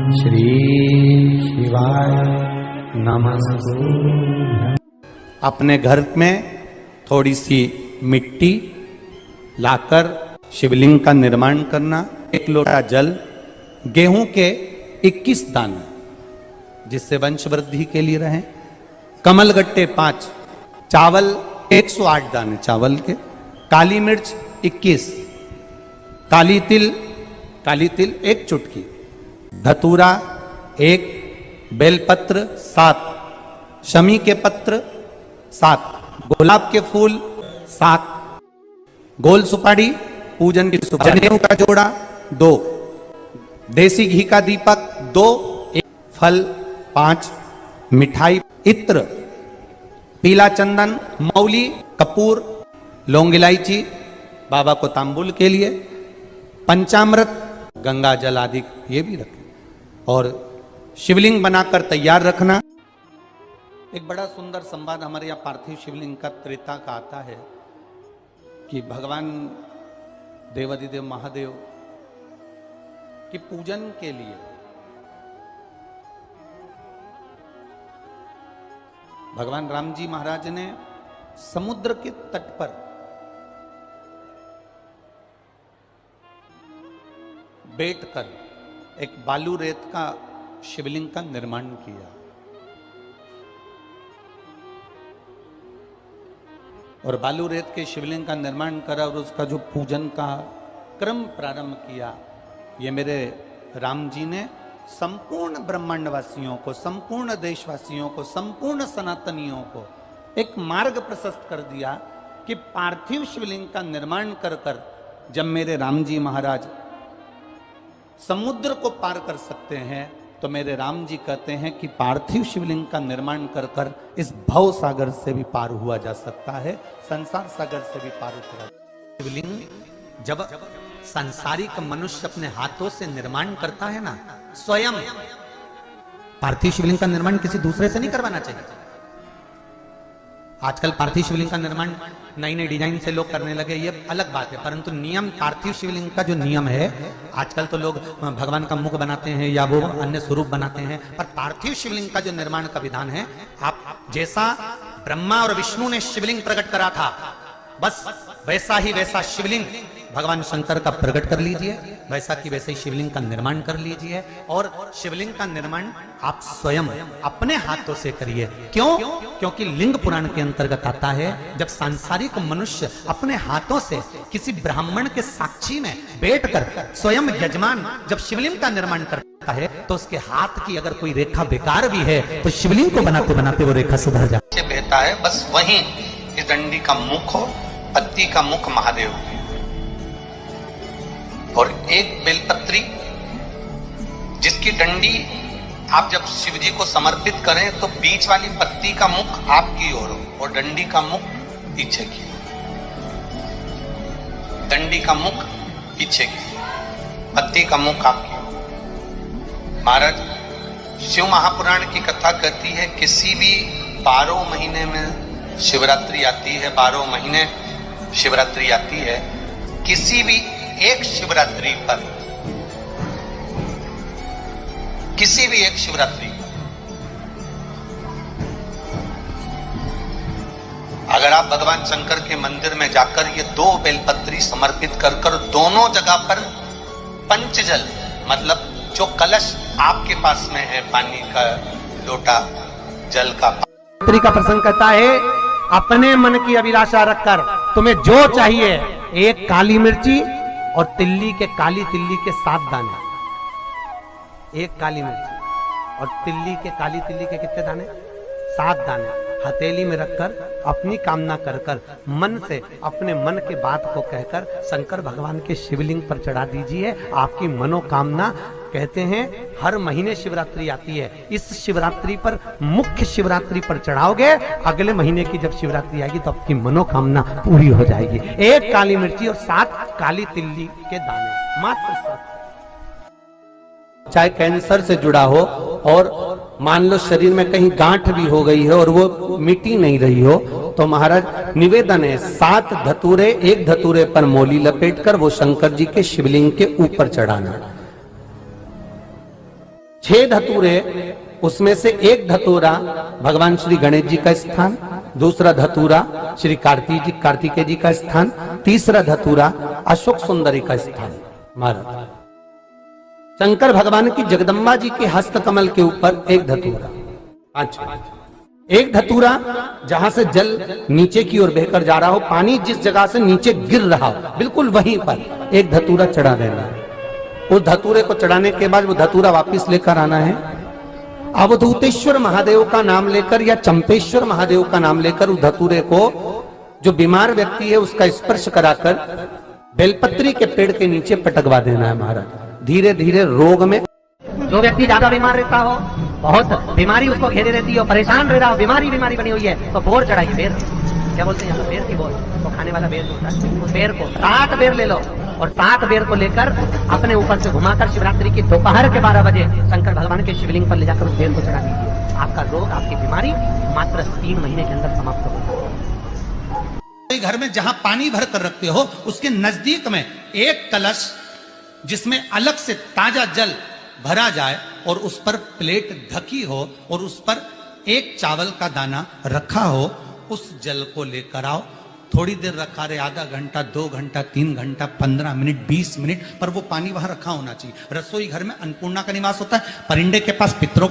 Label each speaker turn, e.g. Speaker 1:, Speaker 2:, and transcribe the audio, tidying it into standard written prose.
Speaker 1: श्री शिवाय नमः।
Speaker 2: अपने घर में थोड़ी सी मिट्टी लाकर शिवलिंग का निर्माण करना, 1 लोटा जल, गेहूं के 21 दाने जिससे वंश वृद्धि के लिए रहें, कमलगट्टे 5, चावल 108 दाने चावल के, काली मिर्च 21, काली तिल 1 चुटकी, धतूरा 1, बेलपत्र 7, शमी के पत्र 7, गुलाब के फूल 7, गोल सुपारी पूजन की सुपारी, जनेऊ का जोड़ा 2, देसी घी का दीपक 2, 1 फल 5, मिठाई, इत्र, पीला चंदन, मौली, कपूर, लौंग इलायची, बाबा को तांबुल के लिए, पंचामृत, गंगा जल आदि ये भी रखें और शिवलिंग बनाकर तैयार रखना। एक बड़ा सुंदर संवाद हमारे यहाँ पार्थिव शिवलिंग का त्रेता का आता है कि भगवान देवादिदेव महादेव के पूजन के लिए भगवान राम जी महाराज ने समुद्र के तट पर बैठकर एक बालू रेत का शिवलिंग का निर्माण किया और बालू रेत के शिवलिंग का निर्माण करा और उसका जो पूजन का क्रम प्रारंभ किया। ये मेरे राम जी ने संपूर्ण ब्रह्मांडवासियों को, संपूर्ण देशवासियों को, संपूर्ण सनातनियों को एक मार्ग प्रशस्त कर दिया कि पार्थिव शिवलिंग का निर्माण कर कर जब मेरे राम जी महाराज समुद्र को पार कर सकते हैं तो मेरे राम जी कहते हैं कि पार्थिव शिवलिंग का निर्माण कर कर इस भव सागर से भी पार हुआ जा सकता है, संसार सागर से भी पार हुआ। शिवलिंग जब सांसारिक मनुष्य अपने हाथों से निर्माण करता है ना, स्वयं पार्थिव शिवलिंग का निर्माण किसी दूसरे से नहीं करवाना चाहिए। आजकल पार्थिव शिवलिंग का निर्माण नई नई डिजाइन से लोग करने लगे, ये अलग बात है, परंतु नियम पार्थिव शिवलिंग का जो नियम है, आजकल तो लोग भगवान का मुख बनाते हैं या वो अन्य स्वरूप बनाते हैं, पर पार्थिव शिवलिंग का जो निर्माण का विधान है, आप जैसा ब्रह्मा और विष्णु ने शिवलिंग प्रकट करा था बस वैसा ही वैसा शिवलिंग भगवान शंकर का प्रकट कर लीजिए, वैसा कि वैसे ही शिवलिंग का निर्माण कर लीजिए और शिवलिंग का निर्माण आप स्वयं अपने हाथों से करिए। क्यों? क्योंकि लिंग पुराण के अंतर्गत आता है जब सांसारिक मनुष्य अपने हाथों से किसी ब्राह्मण के साक्षी में बैठकर स्वयं यजमान जब शिवलिंग का निर्माण करता है तो उसके हाथ की अगर कोई रेखा बेकार भी है तो शिवलिंग को बनाते बनाते वो रेखा सुधर जाती है।
Speaker 3: बहता है बस वहीं इस डंडी का मुख हो, पत्ती का मुख महादेव की और एक बेलपत्री जिसकी डंडी आप जब शिव जी को समर्पित करें तो बीच वाली पत्ती का मुख आपकी ओर हो और डंडी का मुख पीछे की ओर, डंडी का मुख पीछे की ओर, पत्ती का मुख आपकी ओर। महाराज शिव महापुराण की कथा कहती है किसी भी 12 महीने में शिवरात्रि आती है, 12 महीने शिवरात्रि आती है, किसी भी एक शिवरात्रि पर, किसी भी एक शिवरात्रि पर अगर आप भगवान शंकर के मंदिर में जाकर ये 2 बेलपत्री समर्पित कर कर दोनों जगह पर पंचजल मतलब जो कलश आपके पास में है, पानी का लोटा जल का
Speaker 4: का प्रसंग कहता है अपने मन की अभिलाषा रखकर तुम्हें जो चाहिए, एक काली मिर्ची और काली तिल्ली के 7 दाने, एक काली मिर्च और काली तिल्ली के कितने दाने? 7 दाने हथेली में रखकर अपनी कामना कर कर मन से अपने मन के बात को कहकर शंकर भगवान के शिवलिंग पर चढ़ा दीजिए। आपकी मनोकामना, कहते हैं हर महीने शिवरात्रि आती है, इस शिवरात्रि पर मुख्य शिवरात्रि पर चढ़ाओगे, अगले महीने की जब शिवरात्रि आएगी तो आपकी मनोकामना पूरी हो जाएगी। एक काली मिर्ची और 7 काली तिल्ली के दाने, मात्र 7।
Speaker 2: चाहे कैंसर से जुड़ा हो और मान लो शरीर में कहीं गांठ भी हो गई है और वो मिटी नहीं रही हो, तो महाराज निवेदन है 7 धतूरे, एक धतूरे पर मोली लपेटकर वो शंकर जी के शिवलिंग के ऊपर चढ़ाना। 6 धतूरे, उसमें से एक धतूरा भगवान श्री गणेश जी का स्थान, दूसरा धतूरा श्री कार्तिकेय जी का स्थान, तीसरा धतूरा अशोक सुंदरी का स्थान। महाराज शंकर भगवान की जगदम्बा जी के हस्त कमल के ऊपर एक धतूरा, एक धतूरा जहां से जल नीचे की ओर बहकर जा रहा हो, पानी जिस जगह से नीचे गिर रहा हो बिल्कुल वहीं पर एक धतूरा चढ़ा देना है। उस धतूरे को चढ़ाने के बाद वो धतूरा वापस लेकर आना है, अवधूतेश्वर महादेव का नाम लेकर या चंपेश्वर महादेव का नाम लेकर उस धतूरे को, जो बीमार व्यक्ति है उसका स्पर्श कराकर बेलपत्री के पेड़ के नीचे पटकवा देना है। महाराज धीरे धीरे रोग में,
Speaker 4: जो व्यक्ति ज्यादा बीमार रहता हो, बहुत बीमारी उसको घेरे रहती है, परेशान रह रहा हो, बीमारी बनी हुई है, तो बोर चढ़ाइए, बेर, क्या बोलते हैं यहाँ, बेर की बोर, तो खाने वाला बेर होता है, उस बेर को 7 बेर ले लो और 7 बेर को लेकर अपने ऊपर से घुमाकर शिवरात्रि की दोपहर के 12 बजे शंकर भगवान के शिवलिंग पर ले जाकर उस बेर को चढ़ा दीजिए। आपका रोग, आपकी बीमारी मात्र 3 महीने के अंदर समाप्त होगी।
Speaker 2: घर में जहां पानी भर कर रखते हो उसके नजदीक में एक कलश जिसमें अलग से ताजा जल भरा जाए और उस पर प्लेट ढकी हो और उस पर एक चावल का दाना रखा हो, उस जल को लेकर आओ। थोड़ी देर रखा रहे, आधा घंटा, 2 घंटा, 3 घंटा, 15 मिनट, 20 मिनट, पर वो पानी वहां रखा होना चाहिए। रसोई घर में अन्नपूर्णा का निवास होता है, परिंदे के पास पितरों